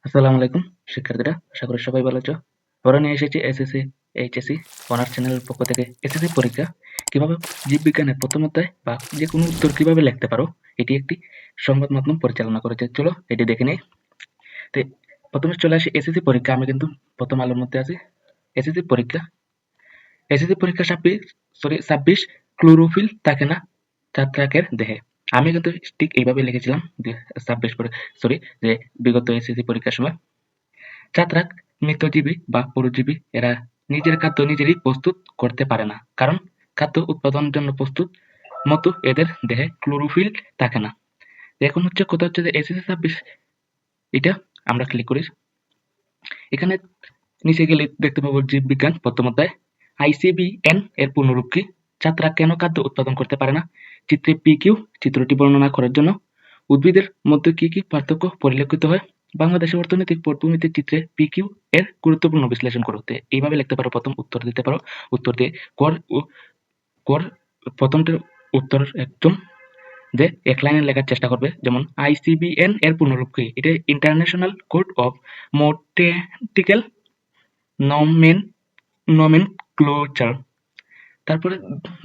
আসসালামু আলাইকুম শিক্ষার্থীরা, আশা করি সবাই ভালো আছো। আমরা নিয়ে এসেছি এসএসসি এইচএসসি অনার্স চ্যানেলের পক্ষ থেকে এসএসসি পরীক্ষা কিভাবে জীববিজ্ঞানের প্রথম অধ্যায় বা যে কোনো উত্তর কিভাবে লিখতে পারো, এটি একটি সংবাদ মাধ্যম পরিচালনা করেছে। চলো এটি দেখে নেই। তো প্রথমে চলে আসি এসএসসি পরীক্ষা। আমি কিন্তু প্রথম আলোর মধ্যে আছি। এসএসসি পরীক্ষা, এসএসসি পরীক্ষা 26 ক্লোরোফিল থাকে না ছত্রাকের দেহে। আমি কিন্তু ঠিক এইভাবে লিখেছিলাম 26 পরে, যে বিগত এসএসসি পরীক্ষার সময় ছত্রাক মৃতজীবী বা পরজীবী। এরা নিজের খাদ্য নিজেরই প্রস্তুত করতে পারে না, কারণ খাদ্য উৎপাদনের জন্য প্রস্তুত মতো এদের দেহে ক্লোরোফিল থাকে না। এখন হচ্ছে কথা হচ্ছে যে এসএসসি 26 এটা আমরা ক্লিক করি। এখানে নিচে গেলে দেখতে পাবো জীববিজ্ঞান প্রথম অধ্যায়। আইসিবিএন এর পূর্ণরূপ কি? ছত্রাক কেন খাদ্য উৎপাদন করতে পারে না? চিত্রে পিকিউ চিত্রটি বর্ণনা করার জন্য উদ্ভিদের মধ্যে কি কি পার্থক্য পরিলক্ষিত হয়? বাংলাদেশের অর্থনৈতিক পটভূমিতে চিত্রে পিকিউ এর গুরুত্বপূর্ণ বিশ্লেষণ করো। এইভাবে লিখতে পারো, প্রথম উত্তর দিতে পারো। উত্তর দিয়ে কর কর প্রথমটার উত্তর একদম যে এক লাইনে লেখার চেষ্টা করবে। যেমন আইসিবিএন এর পূর্ণরূপ কি? এটা ইন্টারন্যাশনাল কোড অফ মোটেটিক্যাল নমেনক্লেচার। তারপরে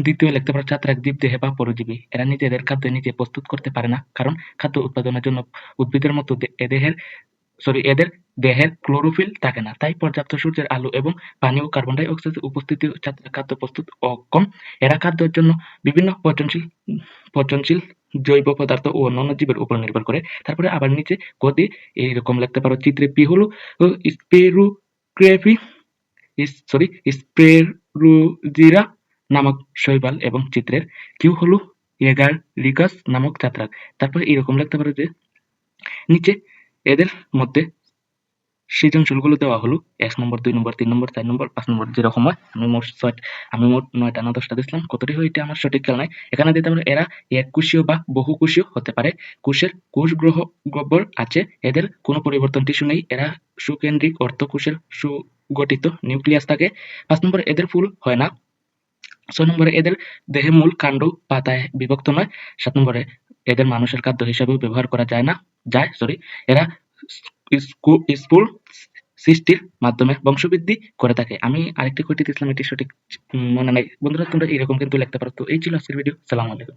দ্বিতীয় লিখতে পারো ছত্রাক জীবদেহে বা পরজীবী। এরা নিজেদের খাদ্য নিজে প্রস্তুত করতে পারে না, কারণ খাদ্য উৎপাদনের জন্য উদ্ভিদের মতো এদের দেহের ক্লোরোফিল থাকে না। তাই পর্যাপ্ত সূর্যের আলো এবং পানি ও কার্বন ডাই অক্সাইডের উপস্থিতি ছত্রাক খাদ্য প্রস্তুত অক্ষম। এরা খাদ্যের জন্য বিভিন্ন পচনশীল জৈব পদার্থ ও অন্যান্য জীবের উপর নির্ভর করে। তারপরে আবার নিচে গদি এইরকম লিখতে পারো। চিত্রে পি হলো স্পেরুক্রেফি স্পেরুজিরা নামক শৈবাল এবং চিত্রের কিউ হলো এগারিকাস নামক ছত্রাক। তারপরে এরকম লিখতে পারো যে নিচে এদের মধ্যে সৃজনশীলগুলো দেওয়া হলো ১ নম্বর, ২ নম্বর, ৩ নম্বর, ৪ নম্বর, ৫ নম্বর যেরকম হয়। আমি মোট ৯টা না ১০টা দিছিলাম। কতটি হয় এটা আমার সঠিক খেয়াল নাই। এখানে দিতে পারো এরা এককোষীয় বা বহুকোষীয় হতে পারে। কোষের কোষ গহ্বর আছে। এদের কোনো পরিবর্তন টিস্যু নেই। এরা সুকেন্দ্রিক অর্ধকোষের সুগঠিত নিউক্লিয়াস থাকে। ৫ নম্বরে এদের ফুল হয় না। ৬ নম্বরে এদের দেহে মূল কাণ্ড পাতায় বিভক্ত নয়। ৭ নম্বরে এদের মানুষের খাদ্য হিসাবেও ব্যবহার করা যায়। এরা স্পুল সৃষ্টির মাধ্যমে বংশবৃদ্ধি করে থাকে। আমি আরেকটি কয়টি দিছিলাম, এটি সঠিক মনে নাই। বন্ধুরা তোমরা এরকম কিন্তু লিখতে পারো। তো এই ছিল আজকের ভিডিও। সালাম আলাইকুম।